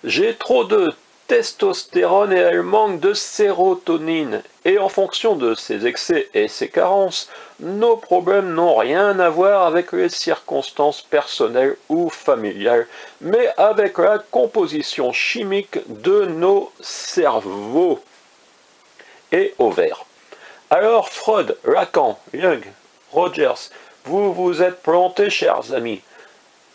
J'ai trop de testostérone et elle manque de sérotonine. Et en fonction de ses excès et ses carences, nos problèmes n'ont rien à voir avec les circonstances personnelles ou familiales, mais avec la composition chimique de nos cerveaux et ovaires. Alors Freud, Lacan, Jung, Rogers, vous vous êtes plantés, chers amis.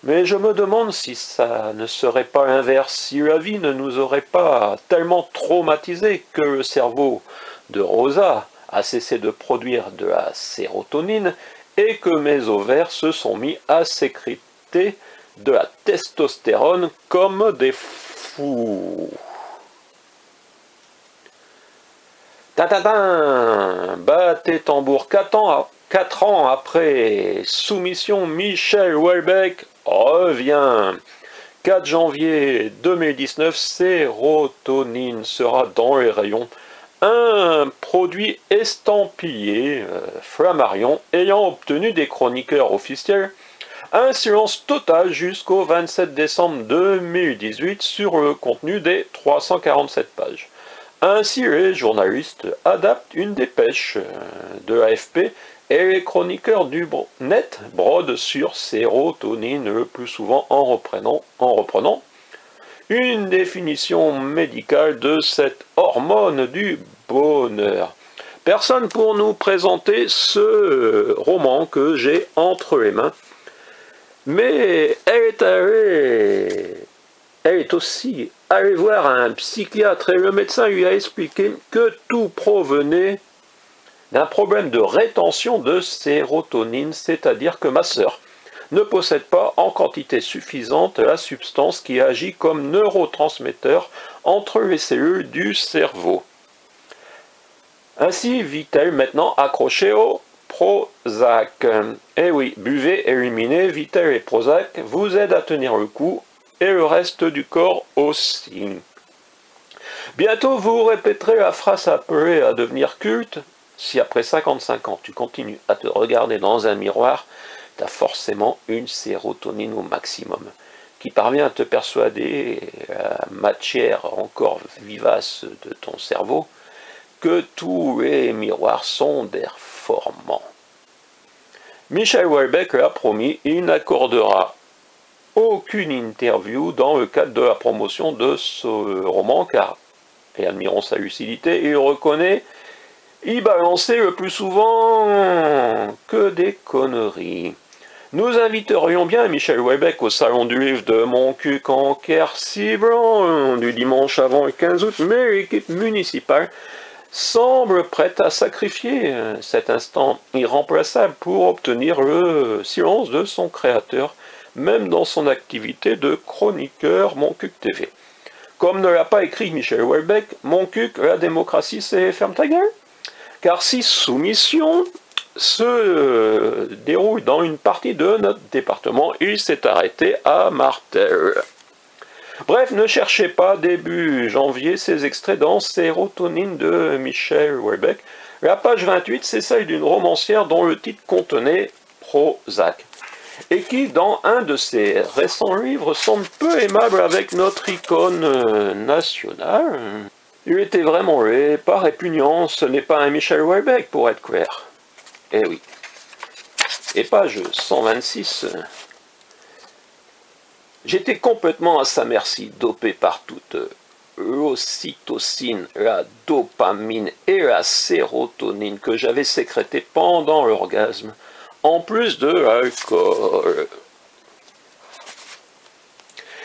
Mais je me demande si ça ne serait pas l'inverse, si la vie ne nous aurait pas tellement traumatisés que le cerveau de Rosa a cessé de produire de la sérotonine et que mes ovaires se sont mis à sécréter de la testostérone comme des fous. Tatatin, battez tambour, 4 ans après soumission, Michel Houellebecq revient. 4 janvier 2019, sérotonine sera dans les rayons. Un produit estampillé, Flammarion, ayant obtenu des chroniqueurs officiels un silence total jusqu'au 27 décembre 2018 sur le contenu des 347 pages. Ainsi, les journalistes adaptent une dépêche de l'AFP et les chroniqueurs du net brodent sur sérotonine le plus souvent en reprenant une définition médicale de cette hormone du bonheur. Personne pour nous présenter ce roman que j'ai entre les mains, mais elle est aussi allée voir un psychiatre et le médecin lui a expliqué que tout provenait d'un problème de rétention de sérotonine, c'est-à-dire que ma sœur ne possède pas en quantité suffisante la substance qui agit comme neurotransmetteur entre les cellules du cerveau. Ainsi vit-elle maintenant accrochée au Prozac. Eh oui, buvez, éliminez, Vitel et Prozac vous aident à tenir le coup et le reste du corps aussi. Bientôt vous répéterez la phrase appelée à devenir culte. Si après 55 ans tu continues à te regarder dans un miroir, tu as forcément une sérotonine au maximum qui parvient à te persuader, la matière encore vivace de ton cerveau, que tous les miroirs sont déformants. Michel Houellebecq l'a promis, il n'accordera aucune interview dans le cadre de la promotion de ce roman, car, et admirons sa lucidité, il reconnaît y balancer le plus souvent que des conneries. Nous inviterions bien Michel Houellebecq au salon du livre de Montcuq en Quercy-Blanc du dimanche avant le 15 août, mais l'équipe municipale semble prête à sacrifier cet instant irremplaçable pour obtenir le silence de son créateur, même dans son activité de chroniqueur Montcuq TV. Comme ne l'a pas écrit Michel Houellebecq, Montcuq, la démocratie c'est ferme ta gueule. Car si soumission se déroule dans une partie de notre département, il s'est arrêté à Martel. Bref, ne cherchez pas début janvier ces extraits dans Sérotonine de Michel Houellebecq. La page 28, c'est celle d'une romancière dont le titre contenait Prozac, et qui, dans un de ses récents livres, semble peu aimable avec notre icône nationale. Il était vraiment laid, pas répugnant, ce n'est pas un Michel Houellebecq pour être clair. Eh oui. Et page 126. J'étais complètement à sa merci, dopé par toute l'ocytocine, la dopamine et la sérotonine que j'avais sécrétées pendant l'orgasme, en plus de l'alcool.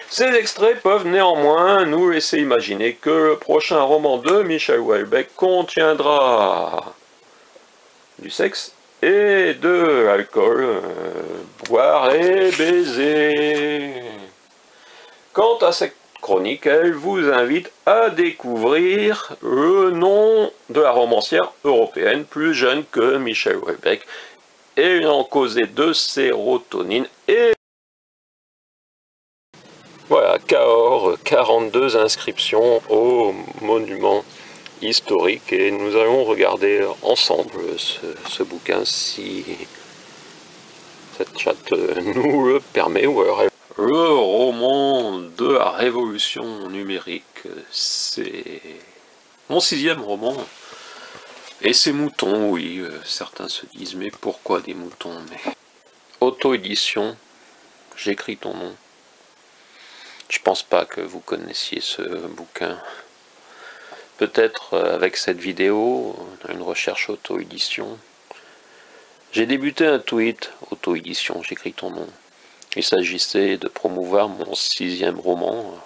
Ces extraits peuvent néanmoins nous laisser imaginer que le prochain roman de Michel Houellebecq contiendra du sexe et de l'alcool, boire et baiser. Quant à cette chronique, elle vous invite à découvrir le nom de la romancière européenne plus jeune que Michel Houellebecq, ayant causé de sérotonine et voilà, Cahors, 42 inscriptions au monument historique, et nous allons regarder ensemble ce bouquin si cette chatte nous le permet, ou alors Le roman de la révolution numérique, c'est mon 6e roman. Et ces moutons, oui, certains se disent, mais pourquoi des moutons? Mais auto-édition, j'écris ton nom. Je pense pas que vous connaissiez ce bouquin. Peut-être avec cette vidéo, une recherche auto-édition. J'ai débuté un tweet, auto-édition, j'écris ton nom. Il s'agissait de promouvoir mon 6e roman.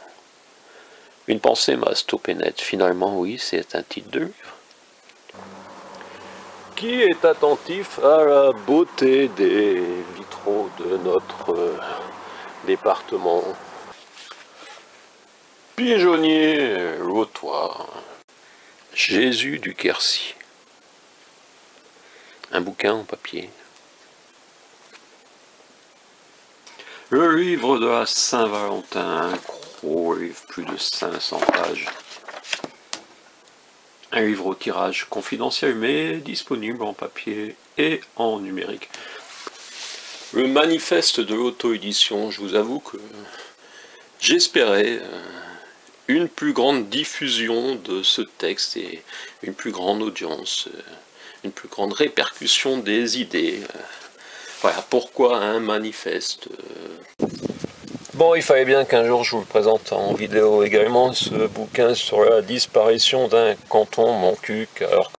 Une pensée m'a stoppé net. Finalement, oui, c'est un titre de livre. Qui est attentif à la beauté des vitraux de notre département? Pigeonnier, lotois. Jésus du Quercy. Un bouquin en papier. Le livre de la Saint-Valentin, un gros livre, plus de 500 pages. Un livre au tirage confidentiel, mais disponible en papier et en numérique. Le manifeste de l'auto-édition, je vous avoue que j'espérais une plus grande diffusion de ce texte et une plus grande audience, une plus grande répercussion des idées. Voilà, pourquoi un manifeste? Bon, il fallait bien qu'un jour je vous le présente en vidéo également, ce bouquin sur la disparition d'un canton, Montcuq. Alors